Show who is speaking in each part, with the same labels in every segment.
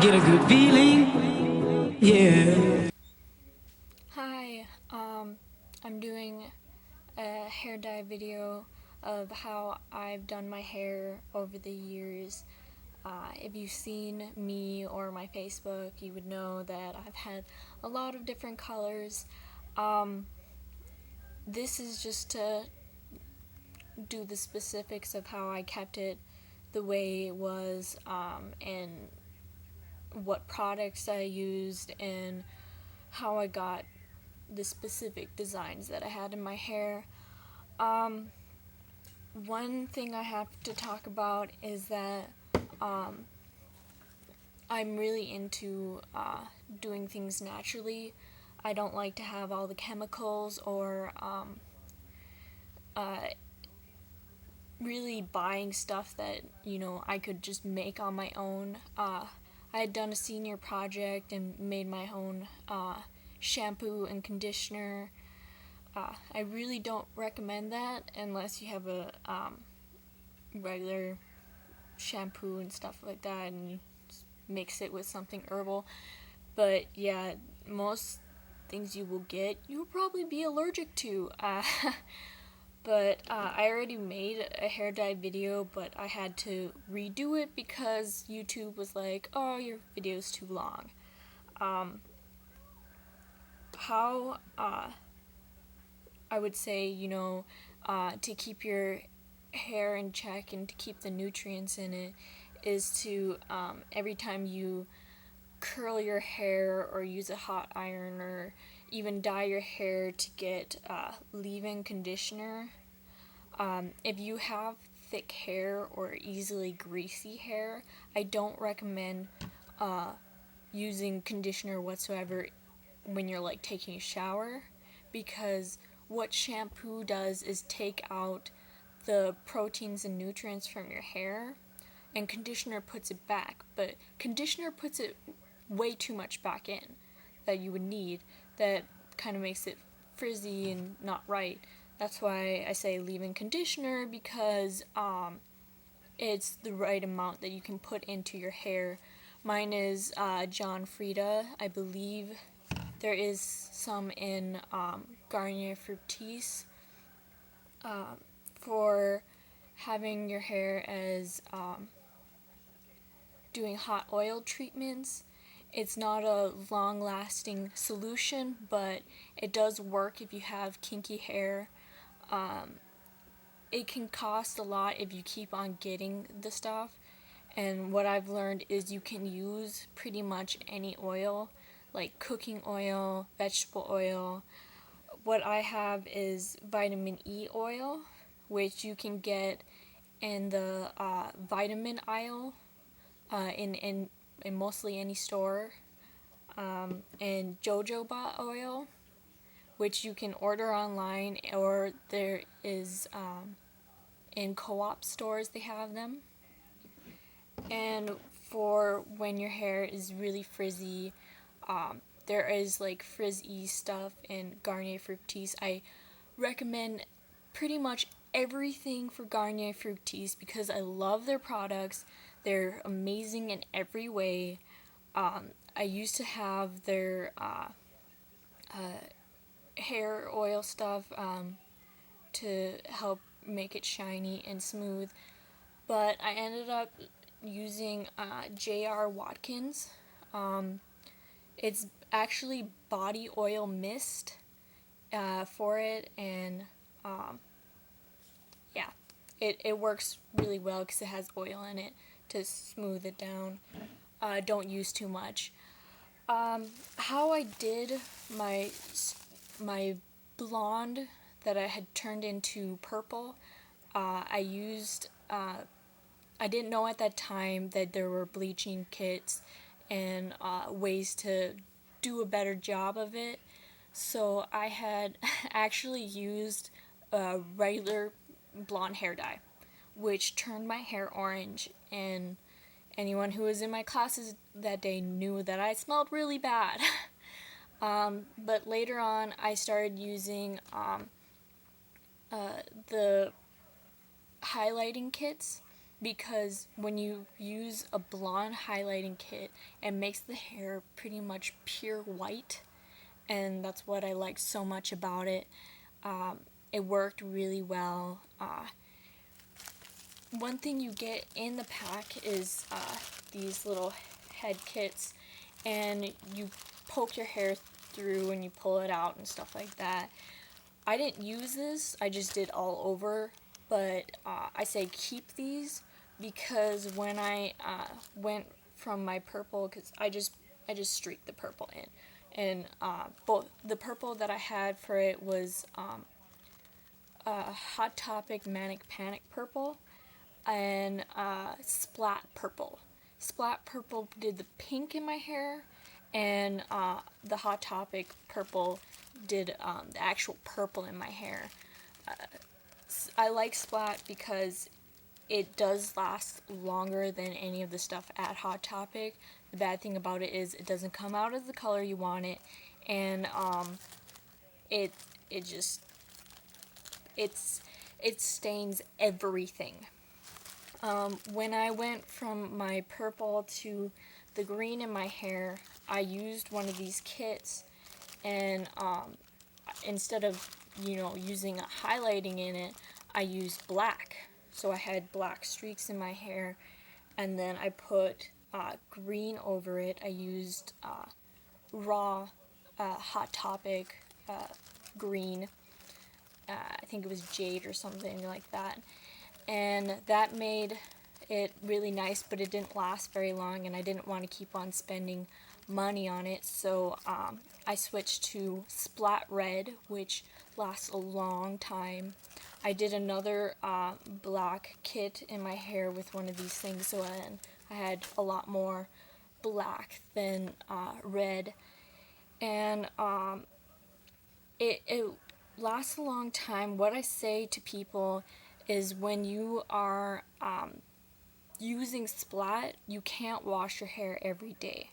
Speaker 1: get a good feeling. Yeah.
Speaker 2: Hi, I'm doing a hair dye video of how I've done my hair over the years. If you've seen me or my Facebook, you would know that I've had a lot of different colors. Um, this is just to do the specifics of how I kept it the way it was, and what products I used, and how I got the specific designs that I had in my hair. Um, One thing I have to talk about is that um, I'm really into doing things naturally. I don't like to have all the chemicals or uh, really buying stuff that, I could just make on my own. I had done a senior project and made my own shampoo and conditioner. I really don't recommend that unless you have a regular shampoo and stuff like that and you mix it with something herbal. But yeah, most things you will get, you will probably be allergic to. But I already made a hair dye video, but I had to redo it because YouTube was like, oh, your video's too long. Um, how I would say, to keep your hair in check and to keep the nutrients in it is to, every time you curl your hair or use a hot iron or even dye your hair, to get leave-in conditioner. If you have thick hair or easily greasy hair, I don't recommend using conditioner whatsoever when you're like taking a shower, because what shampoo does is take out the proteins and nutrients from your hair, and conditioner puts it back, but conditioner puts it way too much back in that you would need, that kind of makes it frizzy and not right. That's why I say leave-in conditioner, because it's the right amount that you can put into your hair. Mine is John Frieda. I believe there is some in Garnier Fructis, for having your hair as doing hot oil treatments. It's not a long-lasting solution, but it does work if you have kinky hair. It can cost a lot if you keep on getting the stuff, and what I've learned is you can use pretty much any oil, like cooking oil, vegetable oil. What I have is vitamin E oil, which you can get in the vitamin aisle, in mostly any store, and jojoba oil, which you can order online, or there is in co-op stores they have them. And for when your hair is really frizzy, there is like frizzy stuff in Garnier Fructis. I recommend pretty much everything for Garnier Fructis because I love their products. They're amazing in every way. I used to have their hair oil stuff to help make it shiny and smooth, but I ended up using J.R. Watkins. It's actually body oil mist for it, and um, yeah, it works really well because it has oil in it to smooth it down. Don't use too much. How I did my my blonde that I had turned into purple, I used. I didn't know at that time that there were bleaching kits and ways to do a better job of it. So I had actually used a regular blonde hair dye, which turned my hair orange, and anyone who was in my classes that day knew that I smelled really bad. But later on, I started using the highlighting kits, because when you use a blonde highlighting kit, it makes the hair pretty much pure white, and that's what I like so much about it. It worked really well. One thing you get in the pack is these little head kits, and you poke your hair through and you pull it out and stuff like that. I didn't use this, I just did all over, but I say keep these because when I went from my purple, because I just streaked the purple in, and both the purple that I had for it was Hot Topic Manic Panic purple and Splat purple. Splat purple did the pink in my hair, and the Hot Topic purple did the actual purple in my hair. I like Splat because it does last longer than any of the stuff at Hot Topic. The bad thing about it is it doesn't come out as the color you want it, and it just it stains everything. When I went from my purple to the green in my hair, I used one of these kits, and instead of using a highlighting in it, I used black. So I had black streaks in my hair, and then I put green over it. I used raw Hot Topic green. I think it was jade or something like that, and that made it really nice, but it didn't last very long, and I didn't want to keep on spending money on it, so I switched to Splat Red, which lasts a long time. I did another black kit in my hair with one of these things, so I had a lot more black than red, and it lasts a long time. What I say to people is when you are using Splat, you can't wash your hair every day.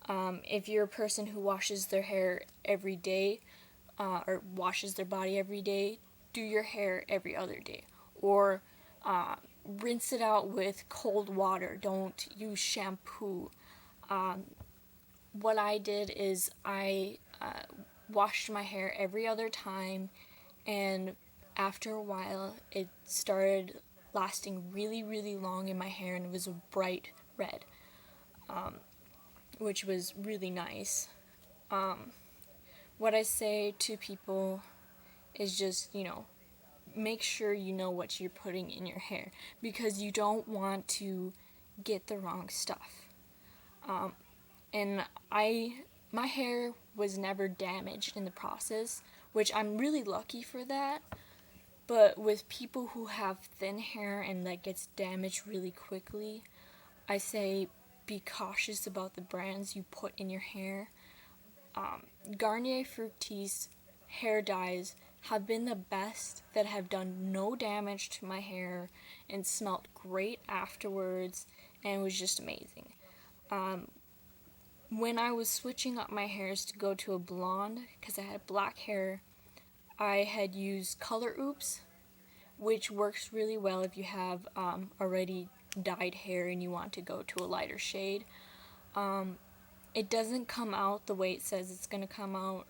Speaker 2: If you're a person who washes their hair every day, or washes their body every day, do your hair every other day. Or rinse it out with cold water. Don't use shampoo. What I did is I washed my hair every other time, and after a while it started lasting really, really long in my hair, and it was a bright red, which was really nice. What I say to people is just, make sure you know what you're putting in your hair, because you don't want to get the wrong stuff. And my hair was never damaged in the process, which I'm really lucky for that. But with people who have thin hair and that gets damaged really quickly, I say be cautious about the brands you put in your hair. Garnier Fructis hair dyes have been the best that have done no damage to my hair and smelled great afterwards, and it was just amazing. When I was switching up my hairs to go to a blonde, because I had black hair, I had used Color Oops, which works really well if you have already dyed hair and you want to go to a lighter shade. It doesn't come out the way it says it's going to come out.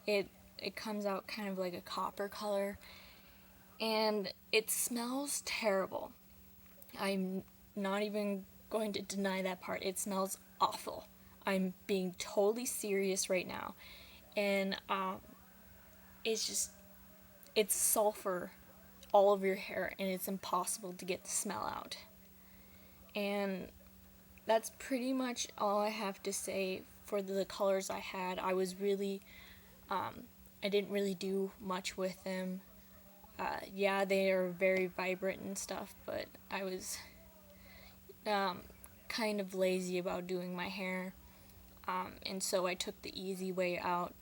Speaker 2: It comes out kind of like a copper color, and it smells terrible. I'm not even going to deny that part. It smells awful. I'm being totally serious right now. And it's sulfur all over your hair, and it's impossible to get the smell out. And that's pretty much all I have to say for the colors I had. I was really, I didn't really do much with them. Yeah, they are very vibrant and stuff, but I was kind of lazy about doing my hair, and so I took the easy way out.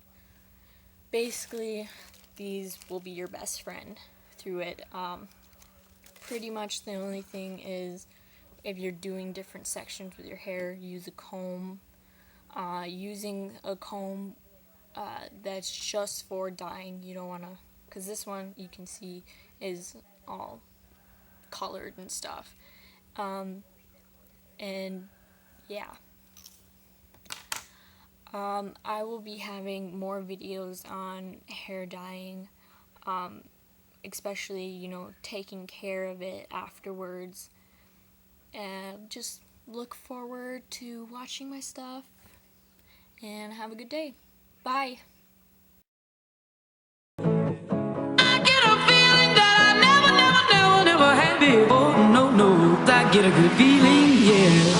Speaker 2: Basically, these will be your best friend through it. Pretty much the only thing is, if you're doing different sections with your hair, use a comb. Using a comb that's just for dyeing, you don't want to, because this one you can see is all colored and stuff. And yeah. I will be having more videos on hair dyeing, especially, you know, taking care of it afterwards. And just look forward to watching my stuff, and have a good day. Bye.
Speaker 1: I get a feeling that I never had before. No, no, I get a good feeling, yeah.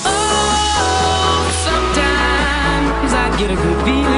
Speaker 1: Oh, sometimes I get a good feeling.